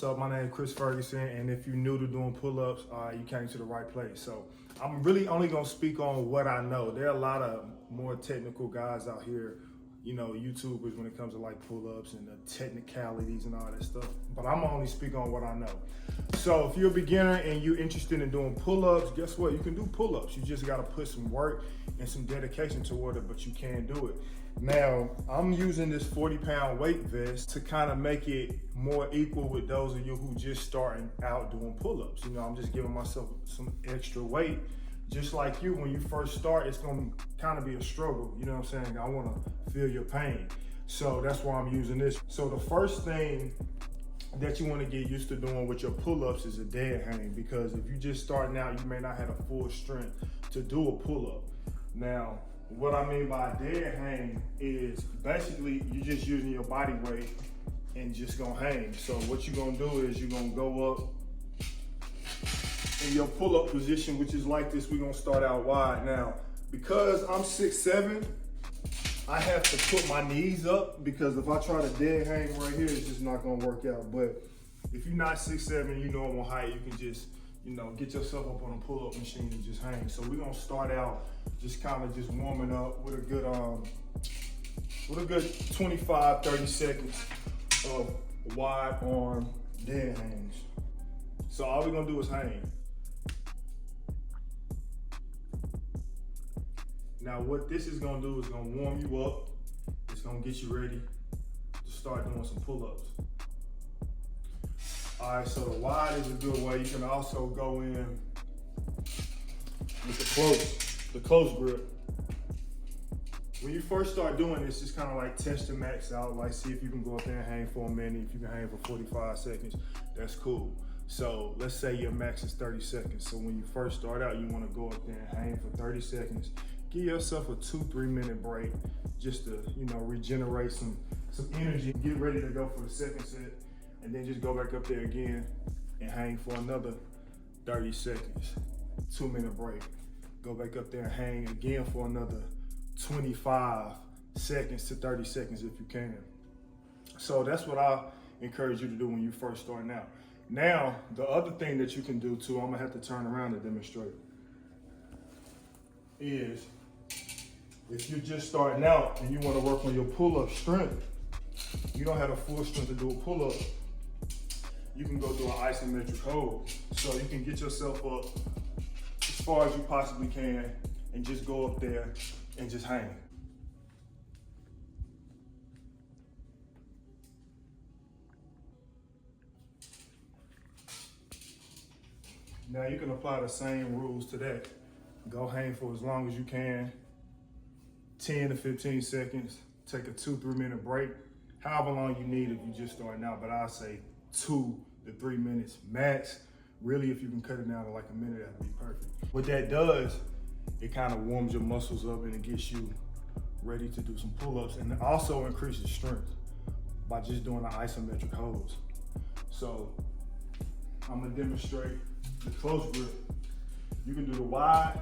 up? My name is Chris Ferguson, and if you're new to doing pull-ups, you came to the right place. So I'm really only gonna speak on what I know. There are a lot of more technical guys out here, you know, YouTubers when it comes to like pull-ups and the technicalities and all that stuff. But I'm only speak on what I know. So if you're a beginner and you're interested in doing pull-ups, guess what? You can do pull-ups. You just gotta put some work and some dedication toward it, but you can do it. Now, I'm using this 40-pound weight vest to kind of make it more equal with those of you who just starting out doing pull-ups. You know, I'm just giving myself some extra weight. Just like you, when you first start, it's gonna kind of be a struggle. You know what I'm saying? I wanna feel your pain. So that's why I'm using this. So the first thing that you wanna get used to doing with your pull-ups is a dead hang, because if you just starting out, you may not have the full strength to do a pull-up. Now, what I mean by dead hang is basically you're just using your body weight and just gonna hang. So what you're gonna do is you're gonna go up in your pull-up position, which is like this. We're gonna start out wide. Now, because I'm 6'7", I have to put my knees up, because if I try to dead hang right here, it's just not gonna work out. But if you're not 6'7", you normal height, you can just, you know, get yourself up on a pull-up machine and just hang. So we're gonna start out just kind of just warming up with a good 25, 30 seconds of wide arm dead hangs. So all we're gonna do is hang. Now what this is gonna do is gonna warm you up. It's gonna get you ready to start doing some pull-ups. All right, so the wide is a good way. You can also go in with the close grip. When you first start doing this, just kind of like test your max out, like see if you can go up there and hang for a minute. If you can hang for 45 seconds, that's cool. So let's say your max is 30 seconds. So when you first start out, you wanna go up there and hang for 30 seconds. Give yourself a 2-3 minute break just to, you know, regenerate some energy. Get ready to go for the second set, and then just go back up there again and hang for another 30 seconds. 2-minute break. Go back up there and hang again for another 25 seconds to 30 seconds if you can. So that's what I encourage you to do when you first starting out. Now, the other thing that you can do too, I'm gonna have to turn around and demonstrate, is if you're just starting out and you wanna work on your pull-up strength, you don't have the full strength to do a pull-up, you can go do an isometric hold. So you can get yourself up as far as you possibly can and just go up there and just hang. Now you can apply the same rules to that. Go hang for as long as you can, 10 to 15 seconds, take a 2-3 minute break, however long you need if you're just starting out, but I say 2 to 3 minutes max. Really, if you can cut it down to like a minute, that'd be perfect. What that does, it kind of warms your muscles up and it gets you ready to do some pull-ups, and it also increases strength by just doing the isometric holds. So I'm gonna demonstrate the close grip. You can do the wide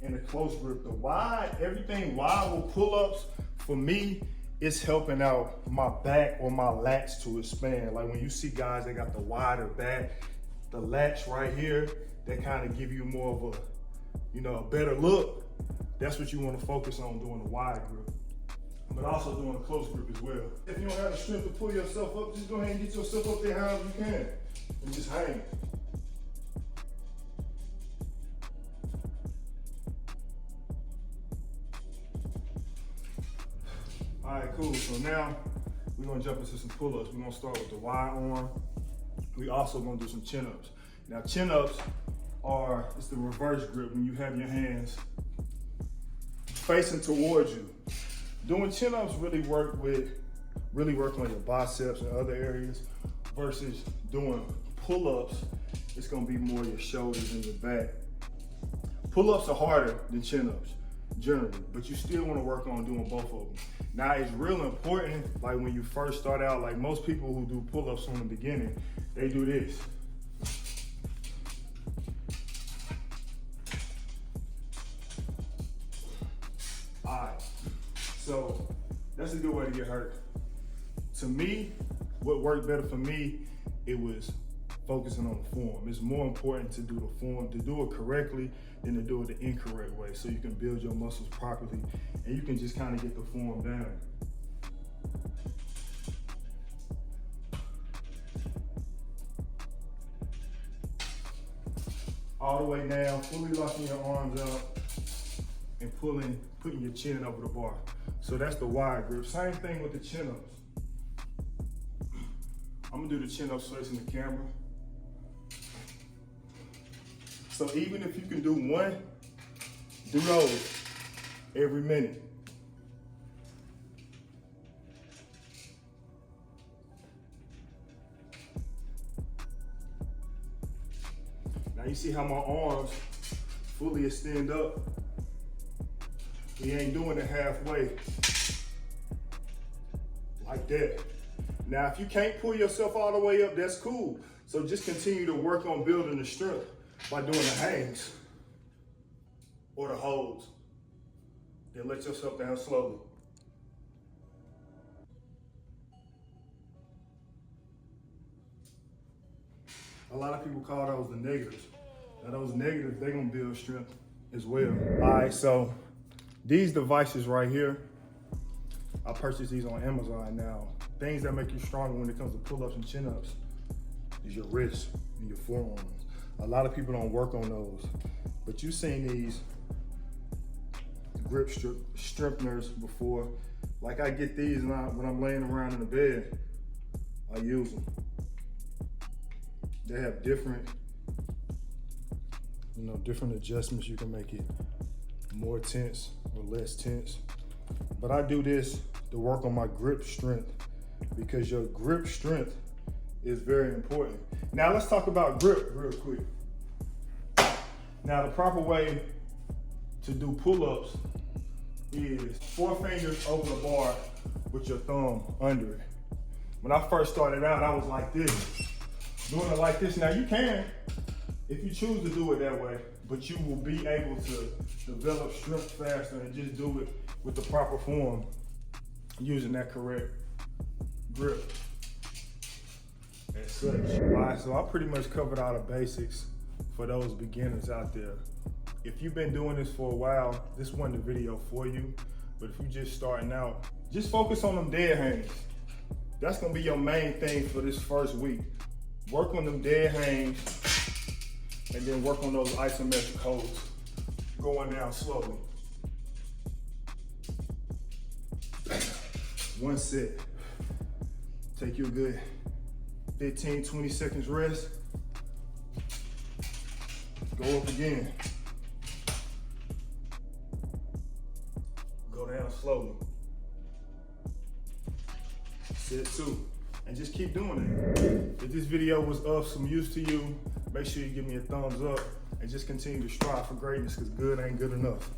and the close grip. The wide, everything wide with pull-ups, for me, it's helping out my back or my lats to expand. Like when you see guys that got the wider back, the lats right here, that kind of give you more of a, you know, a better look. That's what you want to focus on, doing the wide grip, but also doing a close grip as well. If you don't have the strength to pull yourself up, just go ahead and get yourself up there however you can and just hang. All right, cool. So now we're gonna jump into some pull-ups. We're gonna start with the wide arm. We also gonna do some chin-ups. Now chin-ups are, it's the reverse grip when you have your hands facing towards you. Doing chin-ups really work on your biceps and other areas, versus doing pull-ups, it's gonna be more your shoulders and your back. Pull-ups are harder than chin-ups generally, but you still wanna work on doing both of them. Now it's real important, like when you first start out, like most people who do pull-ups from the beginning, they do this. All right, so that's a good way to get hurt. To me, what worked better for me it was focusing on the form. It's more important to do the form, to do it correctly than to do it the incorrect way, so you can build your muscles properly and you can just kind of get the form down. All the way down, fully locking your arms up and putting your chin over the bar. So that's the wide grip. Same thing with the chin-ups. I'm gonna do the chin-ups facing the camera. So even if you can do one, do those every minute. Now you see how my arms fully extend up. We ain't doing it halfway like that. Now, if you can't pull yourself all the way up, that's cool. So just continue to work on building the strength by doing the hangs or the holds. Then let yourself down slowly. A lot of people call those the negatives. Now those negatives, they're gonna build strength as well. All right, so these devices right here, I purchased these on Amazon now. Things that make you stronger when it comes to pull-ups and chin-ups is your wrists and your forearms. A lot of people don't work on those, but you've seen these grip strengtheners before. Like I get these when I'm laying around in the bed, I use them. They have different, different adjustments. You can make it more tense or less tense. But I do this to work on my grip strength because your grip strength is very important. Now let's talk about grip real quick. Now the proper way to do pull-ups is 4 fingers over the bar with your thumb under it. When I first started out, I was like this, doing it like this. Now you can, if you choose to do it that way, but you will be able to develop strength faster and just do it with the proper form using that correct grip as such. All right, so I pretty much covered all the basics for those beginners out there. If you've been doing this for a while, this wasn't the video for you, but if you're just starting out, just focus on them dead hangs. That's gonna be your main thing for this first week. Work on them dead hangs and then work on those isometric holds, going down slowly. 1 set. Take you a good 15, 20 seconds rest. Go up again. Go down slowly. Set 2. And just keep doing it. If this video was of some use to you, make sure you give me a thumbs up and just continue to strive for greatness because good ain't good enough.